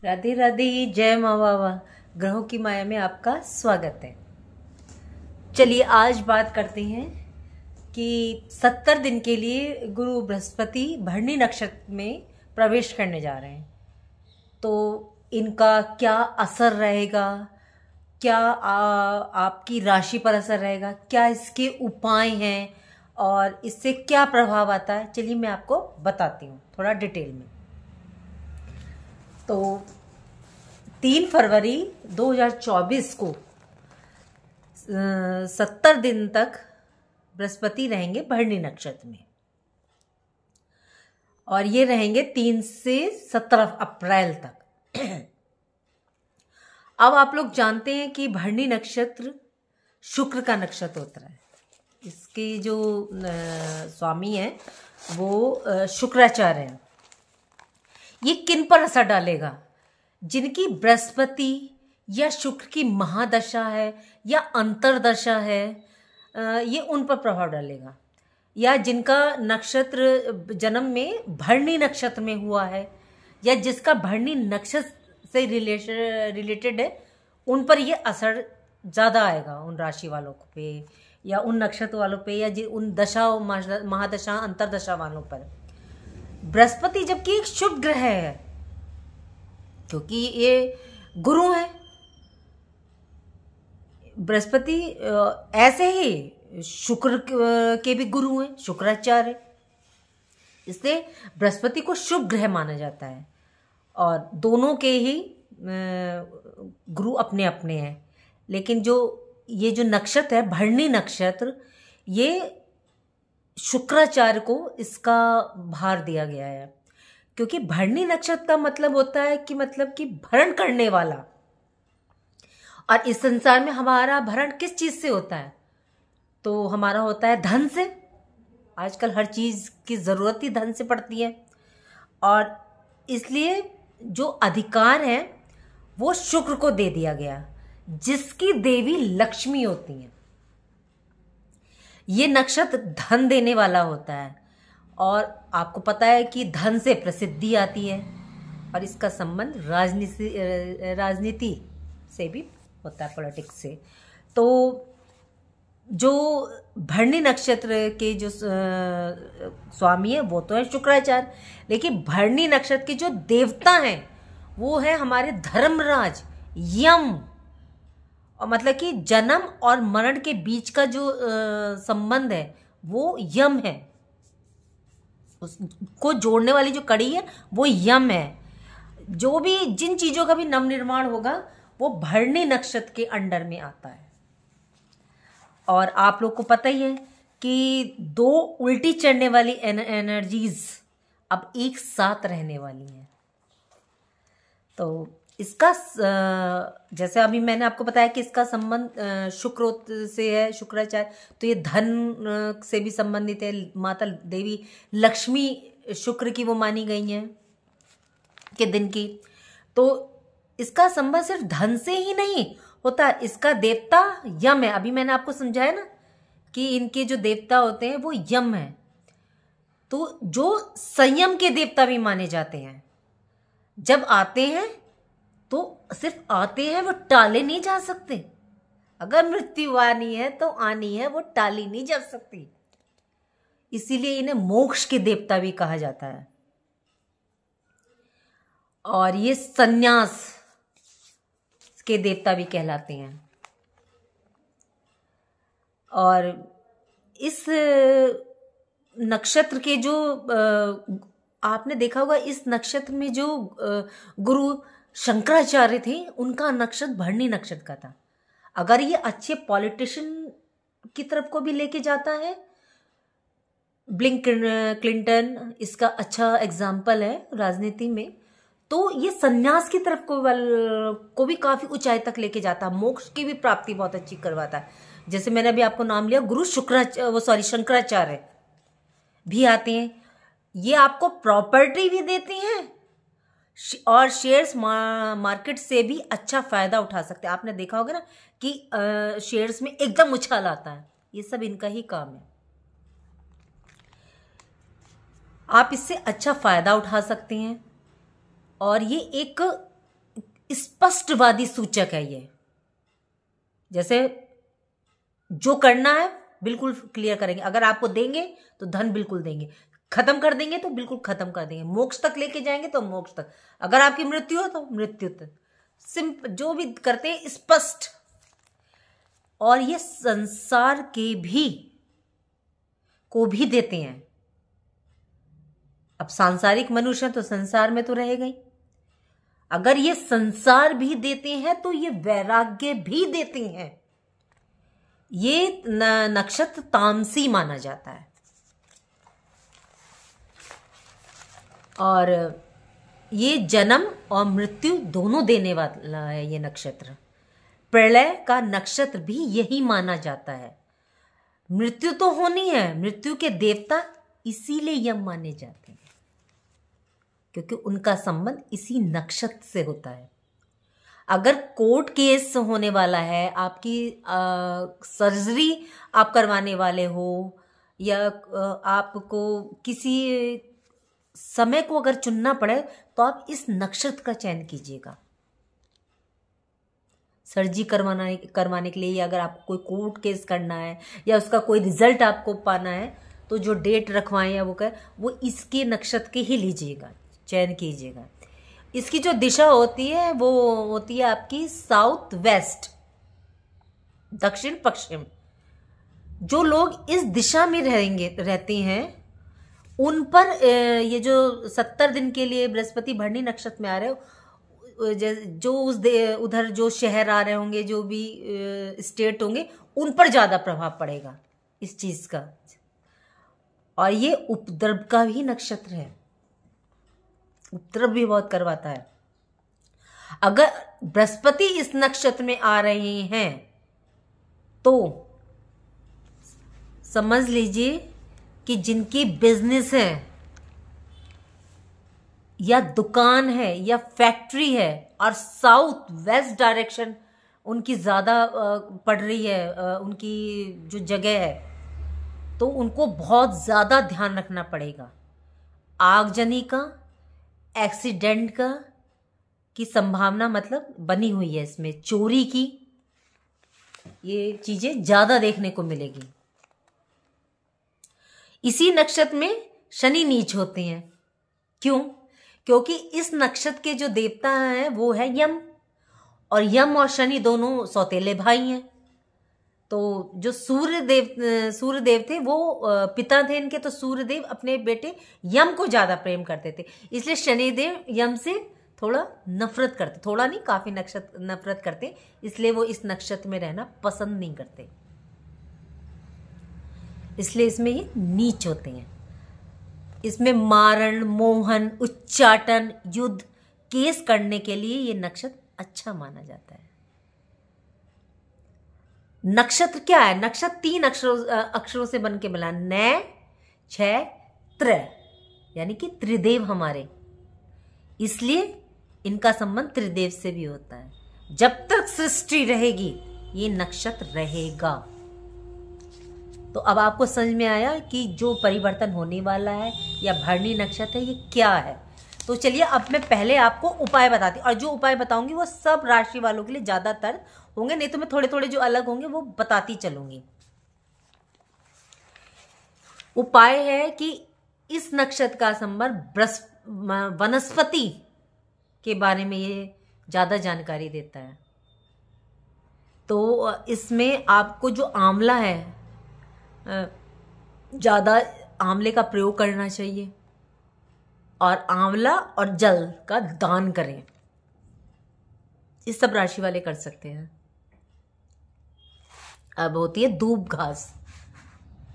राधे राधे, जय माँ बाबा। ग्रहों की माया में आपका स्वागत है। चलिए आज बात करते हैं कि 70 दिन के लिए गुरु बृहस्पति भरणी नक्षत्र में प्रवेश करने जा रहे हैं, तो इनका क्या असर रहेगा, क्या आपकी राशि पर असर रहेगा, क्या इसके उपाय हैं और इससे क्या प्रभाव आता है, चलिए मैं आपको बताती हूँ थोड़ा डिटेल में। तो 3 फरवरी 2024 को 70 दिन तक बृहस्पति रहेंगे भरणी नक्षत्र में, और ये रहेंगे 3 से 17 अप्रैल तक। अब आप लोग जानते हैं कि भरणी नक्षत्र शुक्र का नक्षत्र होता है। इसके जो स्वामी हैं वो शुक्राचार्य हैं। ये किन पर असर डालेगा? जिनकी बृहस्पति या शुक्र की महादशा है या अंतरदशा है, ये उन पर प्रभाव डालेगा। या जिनका नक्षत्र जन्म में भरणी नक्षत्र में हुआ है या जिसका भरणी नक्षत्र से रिलेटेड है, उन पर ये असर ज़्यादा आएगा, उन राशि वालों पे या उन नक्षत्र वालों पे या उन दशा महादशा अंतरदशा वालों पर। बृहस्पति जबकि एक शुभ ग्रह है, क्योंकि ये गुरु है। बृहस्पति ऐसे ही शुक्र के भी गुरु हैं, शुक्राचार्य, इसलिए बृहस्पति को शुभ ग्रह माना जाता है। और दोनों के ही गुरु अपने अपने हैं, लेकिन ये जो नक्षत्र है भरणी नक्षत्र, ये शुक्राचार्य को इसका भार दिया गया है, क्योंकि भरणी नक्षत्र का मतलब होता है कि भरण करने वाला। और इस संसार में हमारा भरण किस चीज से होता है? तो हमारा होता है धन से। आजकल हर चीज की जरूरत ही धन से पड़ती है, और इसलिए जो अधिकार है वो शुक्र को दे दिया गया, जिसकी देवी लक्ष्मी होती है। ये नक्षत्र धन देने वाला होता है, और आपको पता है कि धन से प्रसिद्धि आती है, और इसका संबंध राजनीति से भी होता है, पॉलिटिक्स से। तो जो भरणी नक्षत्र के जो स्वामी है वो तो है शुक्राचार्य, लेकिन भरणी नक्षत्र के जो देवता हैं वो है हमारे धर्मराज यम। और मतलब कि जन्म और मरण के बीच का जो संबंध है वो यम है, उसको जोड़ने वाली जो कड़ी है वो यम है। जो भी जिन चीजों का भी नवनिर्माण होगा वो भरणी नक्षत्र के अंडर में आता है। और आप लोग को पता ही है कि 2 उल्टी चढ़ने वाली एनर्जीज अब एक साथ रहने वाली हैं। तो इसका जैसे अभी मैंने आपको बताया कि इसका संबंध शुक्र से है, शुक्राचार्य, तो ये धन से भी संबंधित है। माता देवी लक्ष्मी शुक्र की वो मानी गई हैं के दिन की। तो इसका संबंध सिर्फ धन से ही नहीं होता, इसका देवता यम है। अभी मैंने आपको समझाया ना कि इनके जो देवता होते हैं वो यम है। तो जो संयम के देवता भी माने जाते हैं, जब आते हैं तो सिर्फ आते हैं, वो टाले नहीं जा सकते। अगर मृत्यु आनी है तो आनी है, वो टाली नहीं जा सकती। इसीलिए इन्हें मोक्ष के देवता भी कहा जाता है। और ये संन्यास के देवता भी कहलाते हैं। और इस नक्षत्र के जो आपने देखा होगा, इस नक्षत्र में जो गुरु शंकराचार्य थे, उनका नक्षत्र भरणी नक्षत्र का था। अगर ये अच्छे पॉलिटिशियन की तरफ को भी लेके जाता है, क्लिंटन इसका अच्छा एग्जाम्पल है राजनीति में, तो ये संन्यास की तरफ को भी काफी ऊंचाई तक लेके जाता है, मोक्ष की भी प्राप्ति बहुत अच्छी करवाता है। जैसे मैंने अभी आपको नाम लिया, गुरु शंकराचार्य भी आते हैं। ये आपको प्रॉपर्टी भी देती हैं और शेयर्स मार्केट से भी अच्छा फायदा उठा सकते हैं। आपने देखा होगा ना कि शेयर्स में एकदम उछाल आता है, ये सब इनका ही काम है। आप इससे अच्छा फायदा उठा सकते हैं। और ये एक स्पष्टवादी सूचक है ये। जैसे जो करना है बिल्कुल क्लियर करेंगे, अगर आपको देंगे तो धन बिल्कुल देंगे, खत्म कर देंगे तो बिल्कुल खत्म कर देंगे, मोक्ष तक लेके जाएंगे तो मोक्ष तक, अगर आपकी मृत्यु हो तो मृत्यु तक, सिंपल जो भी करते हैं स्पष्ट। और ये संसार के भी को भी देते हैं। अब सांसारिक मनुष्य है तो संसार में तो रहेगा ही, अगर ये संसार भी देते हैं तो ये वैराग्य भी देते हैं। ये नक्षत्र तामसी माना जाता है। और ये जन्म और मृत्यु दोनों देने वाला है ये नक्षत्र। प्रलय का नक्षत्र भी यही माना जाता है। मृत्यु तो होनी है, मृत्यु के देवता इसीलिए यम माने जाते हैं क्योंकि उनका संबंध इसी नक्षत्र से होता है। अगर कोर्ट केस होने वाला है, आपकी सर्जरी आप करवाने वाले हो, या आपको किसी समय को अगर चुनना पड़े तो आप इस नक्षत्र का चयन कीजिएगा। सर्जरी करवाने के लिए, या अगर आपको कोई कोर्ट केस करना है या उसका कोई रिजल्ट आपको पाना है तो जो डेट रखवाएं या वो इसके नक्षत्र के ही लीजिएगा, चयन कीजिएगा। इसकी जो दिशा होती है वो होती है आपकी साउथ वेस्ट, दक्षिण पश्चिम। जो लोग इस दिशा में रहते हैं उन पर ये जो 70 दिन के लिए बृहस्पति भरणी नक्षत्र में आ रहे हो, जो उधर जो शहर आ रहे होंगे, जो भी स्टेट होंगे, उन पर ज्यादा प्रभाव पड़ेगा इस चीज का। और ये उपद्रव का भी नक्षत्र है, उपद्रव भी बहुत करवाता है। अगर बृहस्पति इस नक्षत्र में आ रहे हैं तो समझ लीजिए कि जिनकी बिजनेस है या दुकान है या फैक्ट्री है और साउथ वेस्ट डायरेक्शन उनकी ज्यादा पड़ रही है, उनकी जो जगह है, तो उनको बहुत ज्यादा ध्यान रखना पड़ेगा। आगजनी का, एक्सीडेंट का की संभावना मतलब बनी हुई है इसमें, चोरी की, ये चीजें ज्यादा देखने को मिलेगी। इसी नक्षत्र में शनि नीच होते हैं। क्यों? क्योंकि इस नक्षत्र के जो देवता हैं वो है यम, और यम और शनि दोनों सौतेले भाई हैं। तो जो सूर्य देव थे वो पिता थे इनके, तो सूर्य देव अपने बेटे यम को ज्यादा प्रेम करते थे, इसलिए शनिदेव यम से थोड़ा नफरत करते, थोड़ा नहीं काफी नफरत करते, इसलिए वो इस नक्षत्र में रहना पसंद नहीं करते, इसलिए इसमें ये नीच होते हैं। इसमें मारण, मोहन, उच्चाटन, युद्ध, केस करने के लिए ये नक्षत्र अच्छा माना जाता है। नक्षत्र क्या है? नक्षत्र 3 अक्षरों से बन के मिला, नय, छ, त्र, यानी कि त्रिदेव हमारे, इसलिए इनका संबंध त्रिदेव से भी होता है। जब तक सृष्टि रहेगी ये नक्षत्र रहेगा। तो अब आपको समझ में आया कि जो परिवर्तन होने वाला है या भरणी नक्षत्र है ये क्या है। तो चलिए अब मैं पहले आपको उपाय बताती हूँ, और जो उपाय बताऊंगी वो सब राशि वालों के लिए ज्यादातर होंगे, नहीं तो मैं थोड़े थोड़े जो अलग होंगे वो बताती चलूंगी। उपाय है कि इस नक्षत्र का संबंध वनस्पति के बारे में ये ज्यादा जानकारी देता है। तो इसमें आपको जो आंवला है, ज्यादा आंवले का प्रयोग करना चाहिए, और आंवला और जल का दान करें। इस सब राशि वाले कर सकते हैं। अब होती है दूब घास,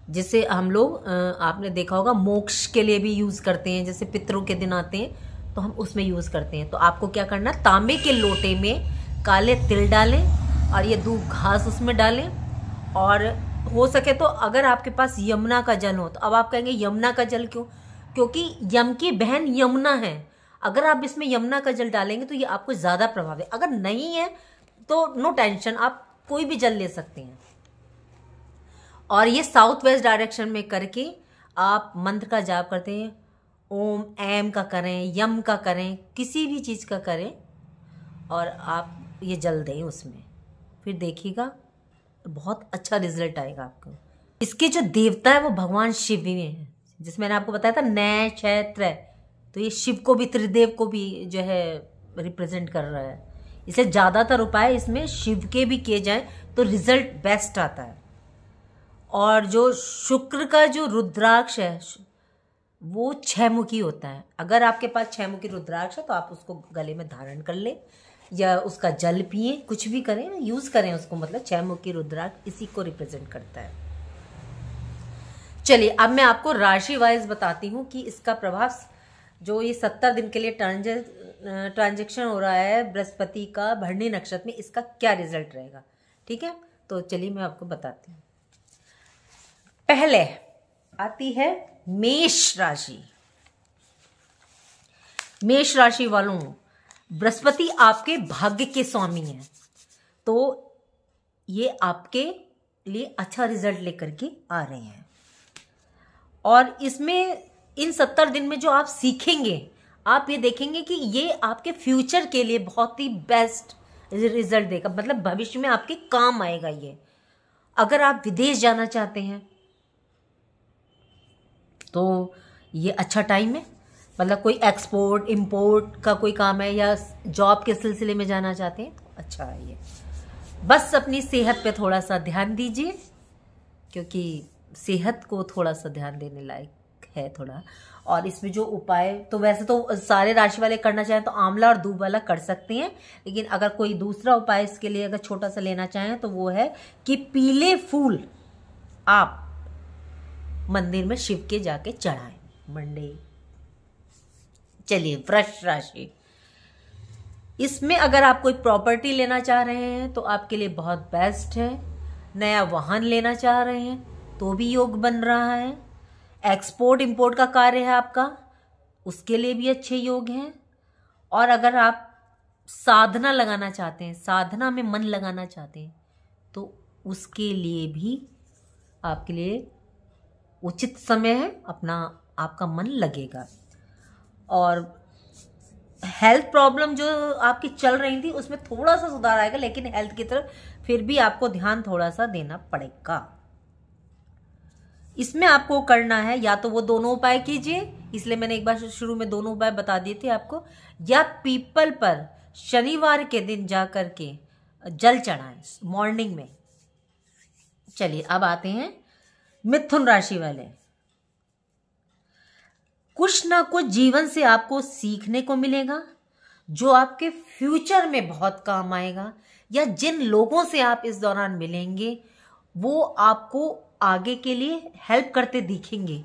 जिसे हम लोग आपने देखा होगा मोक्ष के लिए भी यूज करते हैं, जैसे पितरों के दिन आते हैं तो हम उसमें यूज करते हैं। तो आपको क्या करना, तांबे के लोटे में काले तिल डालें और ये दूब घास उसमें डालें, और हो सके तो अगर आपके पास यमुना का जल हो, तो अब आप कहेंगे यमुना का जल क्यों? क्योंकि यम की बहन यमुना है। अगर आप इसमें यमुना का जल डालेंगे तो ये आपको ज्यादा प्रभाव है। अगर नहीं है तो नो टेंशन, आप कोई भी जल ले सकते हैं। और ये साउथ वेस्ट डायरेक्शन में करके आप मंत्र का जाप करते हैं, ओम, एम का करें, यम का करें, किसी भी चीज का करें, और आप ये जल दें उसमें, फिर देखिएगा बहुत अच्छा रिजल्ट आएगा आपको। इसके जो देवता है वो भगवान शिव भी हैं, जिस मैंने आपको बताया था नय क्षय त्रय, तो ये शिव को भी, त्रिदेव को भी जो है रिप्रेजेंट कर रहा है। इसलिए ज़्यादातर उपाय इसमें शिव के भी किए जाएं तो रिजल्ट बेस्ट आता है। और जो शुक्र का जो रुद्राक्ष है वो 6 मुखी होता है। अगर आपके पास 6 मुखी रुद्राक्ष है तो आप उसको गले में धारण कर लें या उसका जल पिए, कुछ भी करें, यूज करें उसको, मतलब 6 मुखी रुद्राक्ष इसी को रिप्रेजेंट करता है। चलिए अब मैं आपको राशि वाइज बताती हूँ कि इसका प्रभाव जो ये 70 दिन के लिए ट्रांजेक्शन हो रहा है बृहस्पति का भरणी नक्षत्र में, इसका क्या रिजल्ट रहेगा। ठीक है, तो चलिए मैं आपको बताती हूँ। पहले आती है मेष राशि। मेष राशि वालों, बृहस्पति आपके भाग्य के स्वामी हैं, तो ये आपके लिए अच्छा रिजल्ट लेकर के आ रहे हैं। और इसमें इन 70 दिन में जो आप सीखेंगे, आप ये देखेंगे कि ये आपके फ्यूचर के लिए बहुत ही बेस्ट रिजल्ट देगा, मतलब भविष्य में आपके काम आएगा ये। अगर आप विदेश जाना चाहते हैं तो ये अच्छा टाइम है, मतलब कोई एक्सपोर्ट इंपोर्ट का कोई काम है या जॉब के सिलसिले में जाना चाहते हैं तो अच्छा है ये। बस अपनी सेहत पे थोड़ा सा ध्यान दीजिए, क्योंकि सेहत को थोड़ा सा ध्यान देने लायक है थोड़ा। और इसमें जो उपाय, तो वैसे तो सारे राशि वाले करना चाहें तो आंवला और दूब वाला कर सकते हैं, लेकिन अगर कोई दूसरा उपाय इसके लिए अगर छोटा सा लेना चाहें तो वो है कि पीले फूल आप मंदिर में शिव के जाके चढ़ाएं मंडे। चलिए वृष राशि, इसमें अगर आप कोई प्रॉपर्टी लेना चाह रहे हैं तो आपके लिए बहुत बेस्ट है। नया वाहन लेना चाह रहे हैं तो भी योग बन रहा है। एक्सपोर्ट इंपोर्ट का कार्य है आपका, उसके लिए भी अच्छे योग हैं। और अगर आप साधना लगाना चाहते हैं, साधना में मन लगाना चाहते हैं, तो उसके लिए भी आपके लिए उचित समय है, अपना आपका मन लगेगा। और हेल्थ प्रॉब्लम जो आपकी चल रही थी उसमें थोड़ा सा सुधार आएगा, लेकिन हेल्थ की तरफ फिर भी आपको ध्यान थोड़ा सा देना पड़ेगा। इसमें आपको करना है या तो वो दोनों उपाय कीजिए, इसलिए मैंने एक बार शुरू में दोनों उपाय बता दिए थे आपको, या पीपल पर शनिवार के दिन जाकर के जल चढ़ाएं मॉर्निंग में। चलिए अब आते हैं मिथुन राशि वाले। कुछ ना कुछ जीवन से आपको सीखने को मिलेगा जो आपके फ्यूचर में बहुत काम आएगा, या जिन लोगों से आप इस दौरान मिलेंगे वो आपको आगे के लिए हेल्प करते दिखेंगे,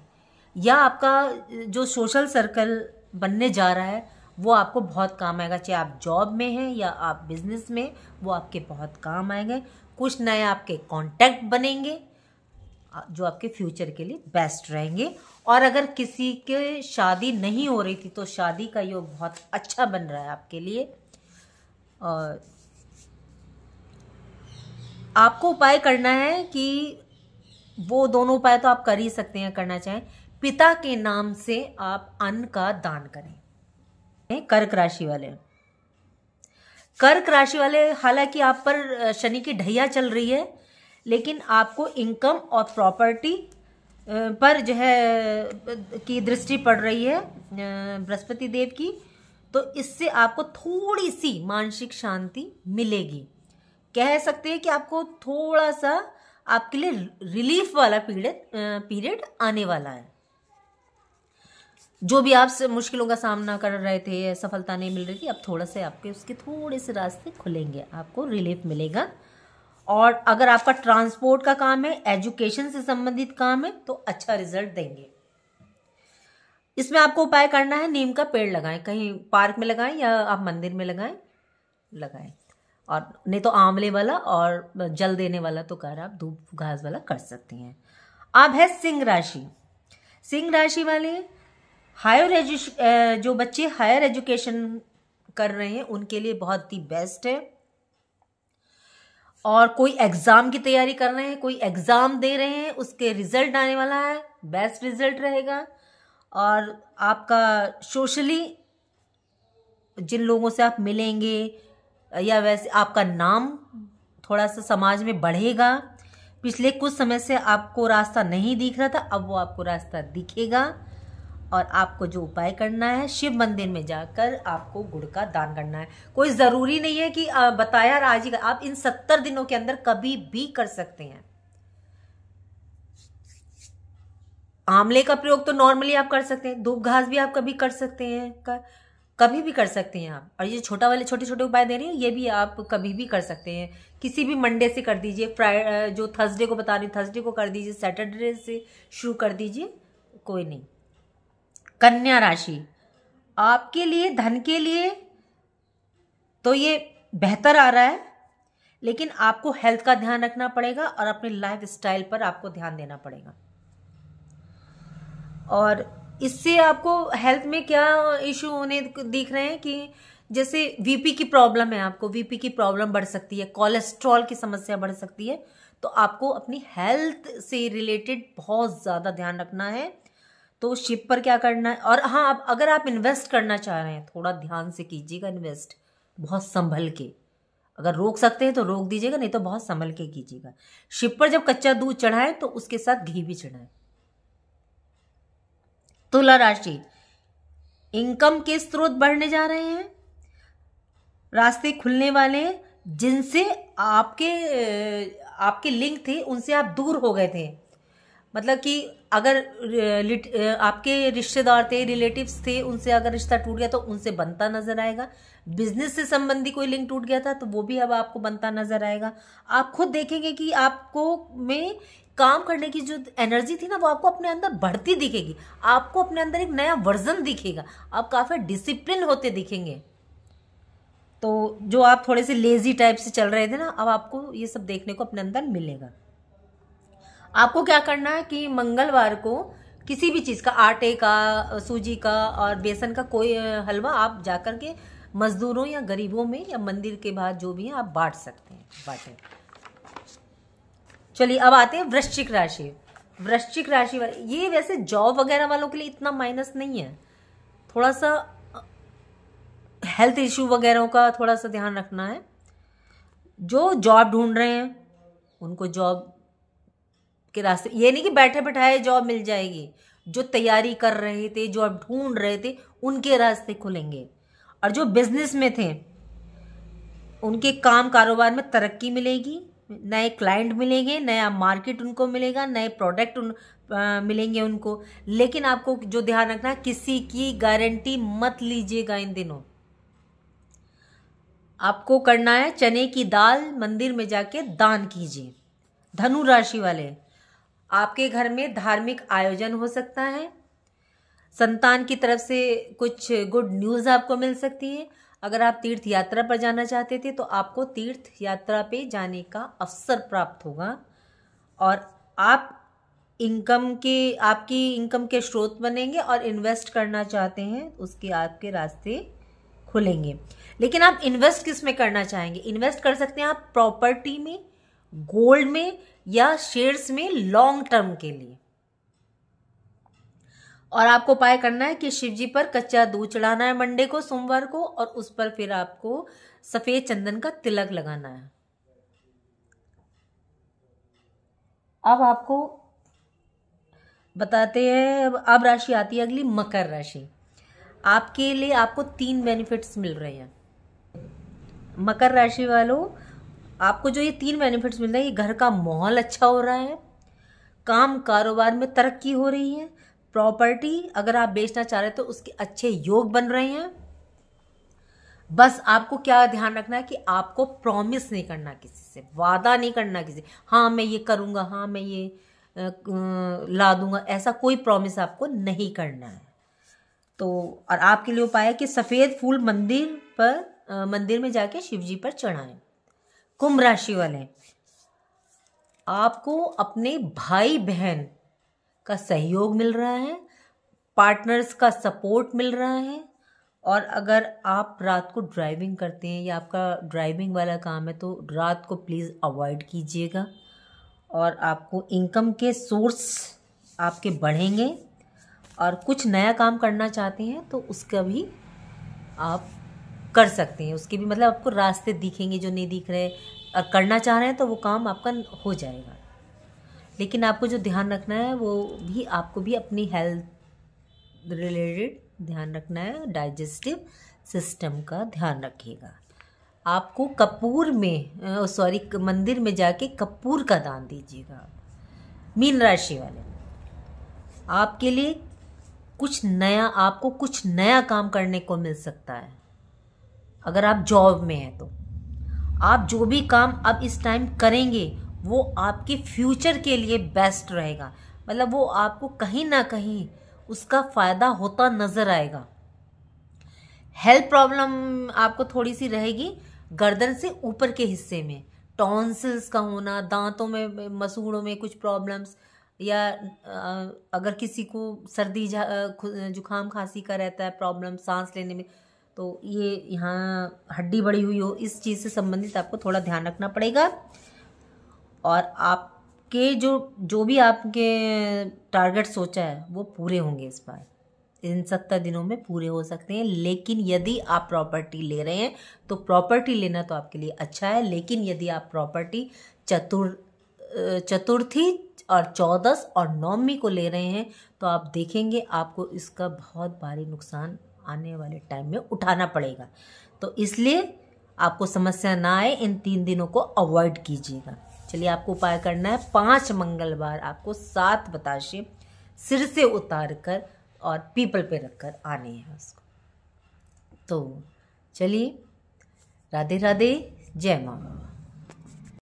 या आपका जो सोशल सर्कल बनने जा रहा है वो आपको बहुत काम आएगा। चाहे आप जॉब में हैं या आप बिजनेस में, वो आपके बहुत काम आएंगे। कुछ नए आपके कॉन्टैक्ट बनेंगे जो आपके फ्यूचर के लिए बेस्ट रहेंगे। और अगर किसी के शादी नहीं हो रही थी तो शादी का योग बहुत अच्छा बन रहा है आपके लिए। और आपको उपाय करना है कि वो दोनों उपाय तो आप कर ही सकते हैं, करना चाहें, पिता के नाम से आप अन्न का दान करें। कर्क राशि वाले, कर्क राशि वाले, हालांकि आप पर शनि की ढैया चल रही है, लेकिन आपको इनकम और प्रॉपर्टी पर जो है की दृष्टि पड़ रही है बृहस्पति देव की, तो इससे आपको थोड़ी सी मानसिक शांति मिलेगी। कह सकते हैं कि आपको थोड़ा सा आपके लिए रिलीफ वाला पीरियड आने वाला है। जो भी आप मुश्किलों का सामना कर रहे थे, सफलता नहीं मिल रही थी, अब थोड़ा से आपके उसके थोड़े से रास्ते खुलेंगे, आपको रिलीफ मिलेगा। और अगर आपका ट्रांसपोर्ट का काम है, एजुकेशन से संबंधित काम है, तो अच्छा रिजल्ट देंगे। इसमें आपको उपाय करना है, नीम का पेड़ लगाएं, कहीं पार्क में लगाएं या आप मंदिर में लगाएं। और नहीं तो आंवले वाला और जल देने वाला तो कर आप धूप घास वाला कर सकते हैं। अब है सिंह राशि। सिंह राशि वाले जो बच्चे हायर एजुकेशन कर रहे हैं उनके लिए बहुत ही बेस्ट है। और कोई एग्जाम की तैयारी कर रहे हैं, कोई एग्जाम दे रहे हैं, उसके रिजल्ट आने वाला है, बेस्ट रिजल्ट रहेगा। और आपका सोशली जिन लोगों से आप मिलेंगे, या वैसे आपका नाम थोड़ा सा समाज में बढ़ेगा। पिछले कुछ समय से आपको रास्ता नहीं दिख रहा था, अब वो आपको रास्ता दिखेगा। और आपको जो उपाय करना है, शिव मंदिर में जाकर आपको गुड़ का दान करना है। कोई ज़रूरी नहीं है कि बताया आज ही, आप इन 70 दिनों के अंदर कभी भी कर सकते हैं। आंवले का प्रयोग तो नॉर्मली आप कर सकते हैं, दूब घास भी आप कभी कर सकते हैं, कभी भी कर सकते हैं आप। और ये छोटे छोटे उपाय दे रही हैं, ये भी आप कभी भी कर सकते हैं। किसी भी मंडे से कर दीजिए, फ्राइडे जो थर्सडे को बता रही थर्सडे को कर दीजिए, सैटरडे से शुरू कर दीजिए, कोई नहीं। कन्या राशि, आपके लिए धन के लिए तो ये बेहतर आ रहा है, लेकिन आपको हेल्थ का ध्यान रखना पड़ेगा और अपने लाइफ स्टाइल पर आपको ध्यान देना पड़ेगा। और इससे आपको हेल्थ में क्या इशू होने दिख रहे हैं कि जैसे वीपी की प्रॉब्लम है, आपको वीपी की प्रॉब्लम बढ़ सकती है, कोलेस्ट्रॉल की समस्या बढ़ सकती है। तो आपको अपनी हेल्थ से रिलेटेड बहुत ज़्यादा ध्यान रखना है। तो शिप पर क्या करना है। और हाँ, अगर आप इन्वेस्ट करना चाह रहे हैं, थोड़ा ध्यान से कीजिएगा इन्वेस्ट, बहुत संभल के। अगर रोक सकते हैं तो रोक दीजिएगा, नहीं तो बहुत संभल के कीजिएगा। शिप पर जब कच्चा दूध चढ़ाएं तो उसके साथ घी भी चढ़ाएं। तुला राशि, इनकम के स्रोत बढ़ने जा रहे हैं, रास्ते खुलने वाले हैं। जिनसे आपके लिंक थे उनसे आप दूर हो गए थे, मतलब कि अगर आपके रिश्तेदार थे, रिलेटिव्स थे, उनसे अगर रिश्ता टूट गया तो उनसे बनता नजर आएगा। बिजनेस से संबंधी कोई लिंक टूट गया था तो वो भी अब आपको बनता नजर आएगा। आप खुद देखेंगे कि आपको में काम करने की जो एनर्जी थी ना, वो आपको अपने अंदर बढ़ती दिखेगी। आपको अपने अंदर एक नया वर्जन दिखेगा, आप काफ़ी डिसिप्लिन होते दिखेंगे। तो जो आप थोड़े से लेजी टाइप से चल रहे थे ना, अब आपको ये सब देखने को अपने अंदर मिलेगा। आपको क्या करना है कि मंगलवार को किसी भी चीज़ का, आटे का, सूजी का और बेसन का कोई हलवा आप जाकर के मजदूरों या गरीबों में या मंदिर के बाहर जो भी है आप बांट सकते हैं, बांटें। चलिए अब आते हैं वृश्चिक राशि। वृश्चिक राशि वाले, ये वैसे जॉब वगैरह वालों के लिए इतना माइनस नहीं है, थोड़ा सा हेल्थ इशू वगैरह का थोड़ा सा ध्यान रखना है। जो जॉब ढूंढ रहे हैं उनको जॉब के रास्ते, ये नहीं कि बैठे बैठाए जॉब मिल जाएगी। जो तैयारी कर रहे थे, जॉब ढूंढ रहे थे, उनके रास्ते खुलेंगे। और जो बिजनेस में थे उनके काम कारोबार में तरक्की मिलेगी, नए क्लाइंट मिलेंगे, नया मार्केट उनको मिलेगा, नए प्रोडक्ट मिलेंगे उनको। लेकिन आपको जो ध्यान रखना है, किसी की गारंटी मत लीजिएगा इन दिनों। आपको करना है चने की दाल मंदिर में जाके दान कीजिए। धनु राशि वाले, आपके घर में धार्मिक आयोजन हो सकता है, संतान की तरफ से कुछ गुड न्यूज़ आपको मिल सकती है। अगर आप तीर्थ यात्रा पर जाना चाहते थे तो आपको तीर्थ यात्रा पे जाने का अवसर प्राप्त होगा। और आप आपकी इनकम के स्रोत बनेंगे और इन्वेस्ट करना चाहते हैं उसके आपके रास्ते खुलेंगे। लेकिन आप इन्वेस्ट किस में करना चाहेंगे? इन्वेस्ट कर सकते हैं आप प्रॉपर्टी में, गोल्ड में या शेयर्स में लॉन्ग टर्म के लिए। और आपको उपाय करना है कि शिव जी पर कच्चा दूध चढ़ाना है मंडे को, सोमवार को, और उस पर फिर आपको सफेद चंदन का तिलक लगाना है। अब आपको बताते हैं, अब राशि आती है अगली मकर राशि। आपके लिए आपको 3 बेनिफिट्स मिल रहे हैं। मकर राशि वालों, आपको जो ये 3 बेनिफिट्स मिल रहे हैं, ये घर का माहौल अच्छा हो रहा है, काम कारोबार में तरक्की हो रही है, प्रॉपर्टी अगर आप बेचना चाह रहे हैं तो उसके अच्छे योग बन रहे हैं। बस आपको क्या ध्यान रखना है कि आपको प्रॉमिस नहीं करना किसी से, वादा नहीं करना किसी, हाँ मैं ये करूँगा, हाँ मैं ये ला दूंगा, ऐसा कोई प्रॉमिस आपको नहीं करना है। तो और आपके लिए उपाय है कि सफ़ेद फूल मंदिर में जाके शिव जी पर चढ़ाएं। कुंभ राशि वाले, आपको अपने भाई बहन का सहयोग मिल रहा है, पार्टनर्स का सपोर्ट मिल रहा है। और अगर आप रात को ड्राइविंग करते हैं या आपका ड्राइविंग वाला काम है तो रात को प्लीज़ अवॉइड कीजिएगा। और आपको इनकम के सोर्स आपके बढ़ेंगे। और कुछ नया काम करना चाहते हैं तो उसका भी आप कर सकते हैं। उसके भी मतलब आपको रास्ते दिखेंगे जो नहीं दिख रहे, और करना चाह रहे हैं तो वो काम आपका हो जाएगा। लेकिन आपको जो ध्यान रखना है वो भी, आपको भी अपनी हेल्थ रिलेटेड ध्यान रखना है, डाइजेस्टिव सिस्टम का ध्यान रखिएगा। आपको कपूर में मंदिर में जाके कपूर का दान दीजिएगा। मीन राशि वाले, आपके लिए आपको कुछ नया काम करने को मिल सकता है। अगर आप जॉब में हैं तो आप जो भी काम अब इस टाइम करेंगे वो आपके फ्यूचर के लिए बेस्ट रहेगा। मतलब वो आपको कहीं ना कहीं उसका फ़ायदा होता नज़र आएगा। हेल्थ प्रॉब्लम आपको थोड़ी सी रहेगी गर्दन से ऊपर के हिस्से में, टॉन्सिल्स का होना, दांतों में मसूड़ों में कुछ प्रॉब्लम्स, या अगर किसी को सर्दी जुकाम खांसी का रहता है प्रॉब्लम सांस लेने में, तो ये यहाँ हड्डी बड़ी हुई हो, इस चीज़ से संबंधित आपको थोड़ा ध्यान रखना पड़ेगा। और आपके जो भी आपके टारगेट सोचा है वो पूरे होंगे इस बार, इन 70 दिनों में पूरे हो सकते हैं। लेकिन यदि आप प्रॉपर्टी ले रहे हैं तो प्रॉपर्टी लेना तो आपके लिए अच्छा है, लेकिन यदि आप प्रॉपर्टी चतुर्थी और 14 और नवमी को ले रहे हैं तो आप देखेंगे आपको इसका बहुत भारी नुकसान आने वाले टाइम में उठाना पड़ेगा। तो इसलिए आपको समस्या ना आए, इन 3 दिनों को अवॉइड कीजिएगा। चलिए, आपको उपाय करना है, 5 मंगलवार आपको 7 बताशे सिर से उतार कर और पीपल पे रखकर आने हैं उसको। तो चलिए, राधे राधे, जय माँ।